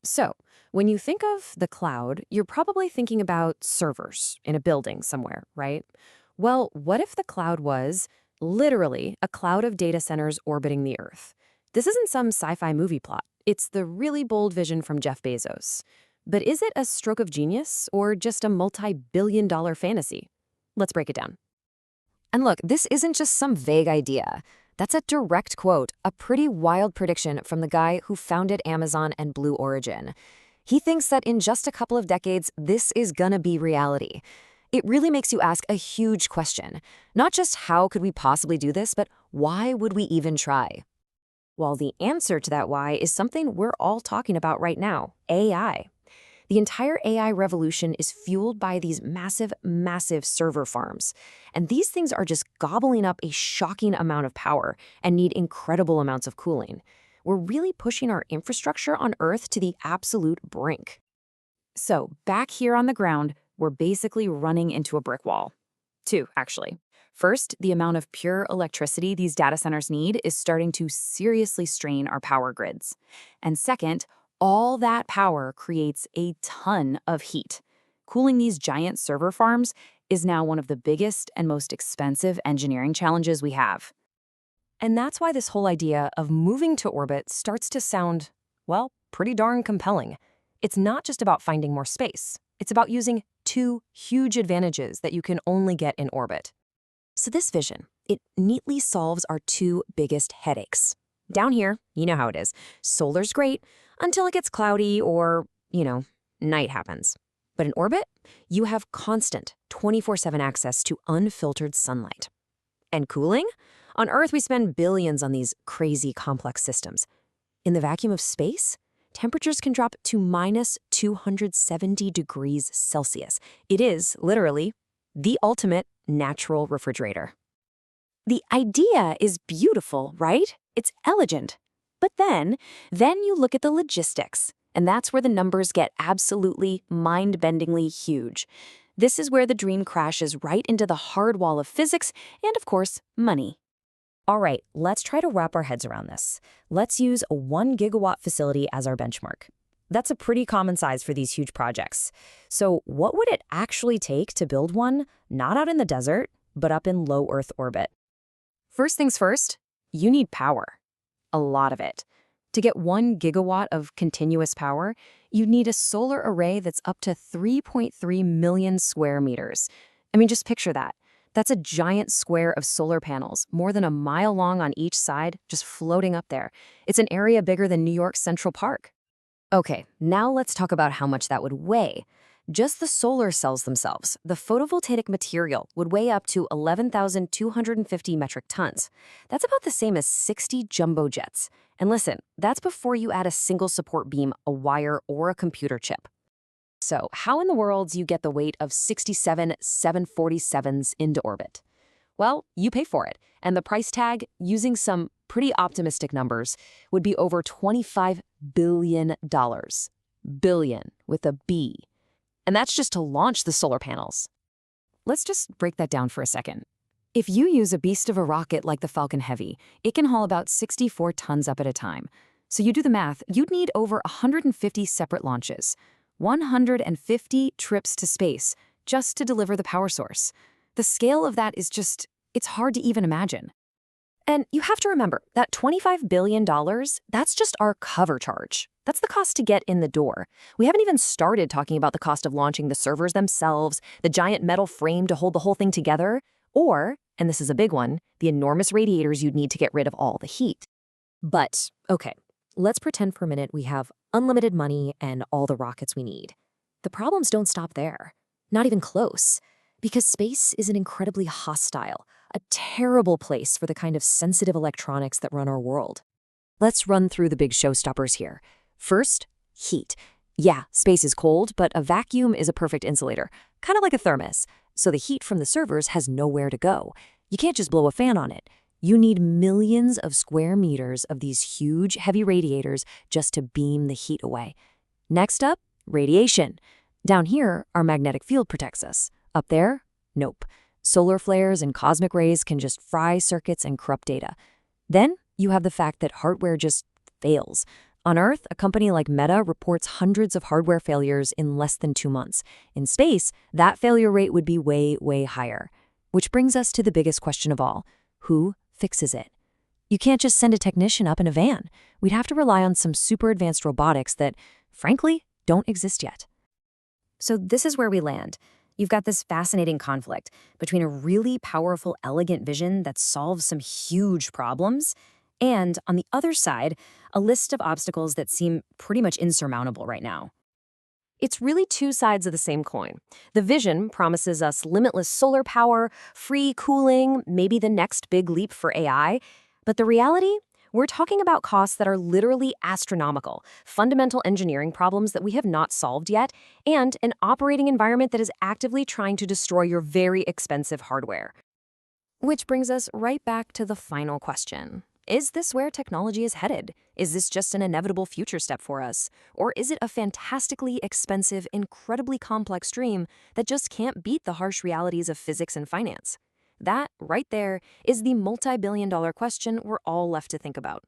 So, when you think of the cloud, you're probably thinking about servers in a building somewhere, right? Well, what if the cloud was literally a cloud of data centers orbiting the Earth? This isn't some sci fi movie plot, it's the really bold vision from Jeff Bezos. But is it a stroke of genius or just a multi-billion-dollar fantasy? Let's break it down. And look, this isn't just some vague idea. That's a direct quote, a pretty wild prediction from the guy who founded Amazon and Blue Origin. He thinks that in just a couple of decades, this is gonna be reality. It really makes you ask a huge question. Not just how could we possibly do this, but why would we even try? Well, the answer to that why is something we're all talking about right now: AI. The entire AI revolution is fueled by these massive, massive server farms. And these things are just gobbling up a shocking amount of power and need incredible amounts of cooling. We're really pushing our infrastructure on Earth to the absolute brink. So, back here on the ground, we're basically running into a brick wall. Two, actually. First, the amount of pure electricity these data centers need is starting to seriously strain our power grids. And second, all that power creates a ton of heat. Cooling these giant server farms is now one of the biggest and most expensive engineering challenges we have. And that's why this whole idea of moving to orbit starts to sound, well, pretty darn compelling. It's not just about finding more space. It's about using two huge advantages that you can only get in orbit. So this vision, it neatly solves our two biggest headaches. Down here, you know how it is. Solar's great until it gets cloudy or, night happens. But in orbit, you have constant 24/7 access to unfiltered sunlight. And cooling? On Earth, we spend billions on these crazy complex systems. In the vacuum of space, temperatures can drop to minus 270 degrees Celsius. It is, literally, the ultimate natural refrigerator. The idea is beautiful, right? It's elegant. But then you look at the logistics, and that's where the numbers get absolutely mind-bendingly huge. This is where the dream crashes right into the hard wall of physics and, of course, money. All right, let's try to wrap our heads around this. Let's use a 1 gigawatt facility as our benchmark. That's a pretty common size for these huge projects. So what would it actually take to build one, not out in the desert, but up in low Earth orbit? First things first, you need power. A lot of it. To get 1 gigawatt of continuous power, you need a solar array that's up to 3.3 million square meters. I mean, just picture that. That's a giant square of solar panels, more than a mile long on each side, just floating up there. It's an area bigger than New York's Central Park. Okay, now let's talk about how much that would weigh. Just the solar cells themselves, the photovoltaic material, would weigh up to 11,250 metric tons. That's about the same as 60 jumbo jets. And listen, that's before you add a single support beam, a wire, or a computer chip. So, how in the world do you get the weight of 67 747s into orbit? Well, you pay for it, and the price tag, using some pretty optimistic numbers, would be over $25 billion. Billion with a B. And that's just to launch the solar panels. Let's just break that down for a second. If you use a beast of a rocket like the Falcon Heavy, it can haul about 64 tons up at a time. So you do the math, you'd need over 150 separate launches, 150 trips to space just to deliver the power source. The scale of that is just, it's hard to even imagine. And you have to remember that $25 billion, that's just our cover charge. That's the cost to get in the door. We haven't even started talking about the cost of launching the servers themselves, the giant metal frame to hold the whole thing together, or, and this is a big one, the enormous radiators you'd need to get rid of all the heat. But, okay, let's pretend for a minute we have unlimited money and all the rockets we need. The problems don't stop there. Not even close. Because space is an incredibly hostile, a terrible place for the kind of sensitive electronics that run our world. Let's run through the big showstoppers here. First, heat. Yeah, space is cold, but a vacuum is a perfect insulator, kind of like a thermos. So the heat from the servers has nowhere to go. You can't just blow a fan on it. You need millions of square meters of these huge, heavy radiators just to beam the heat away. Next up, radiation. Down here, our magnetic field protects us. Up there, nope. Solar flares and cosmic rays can just fry circuits and corrupt data. Then you have the fact that hardware just fails. On Earth, a company like Meta reports hundreds of hardware failures in less than 2 months. In space, that failure rate would be way, way higher. Which brings us to the biggest question of all: who fixes it? You can't just send a technician up in a van. We'd have to rely on some super advanced robotics that, frankly, don't exist yet. So this is where we land. You've got this fascinating conflict between a really powerful, elegant vision that solves some huge problems, and on the other side, a list of obstacles that seem pretty much insurmountable right now. It's really two sides of the same coin. The vision promises us limitless solar power, free cooling, maybe the next big leap for AI. But the reality? We're talking about costs that are literally astronomical, fundamental engineering problems that we have not solved yet, and an operating environment that is actively trying to destroy your very expensive hardware. Which brings us right back to the final question. Is this where technology is headed? Is this just an inevitable future step for us? Or is it a fantastically expensive, incredibly complex dream that just can't beat the harsh realities of physics and finance? That, right there, is the multi-billion-dollar question we're all left to think about.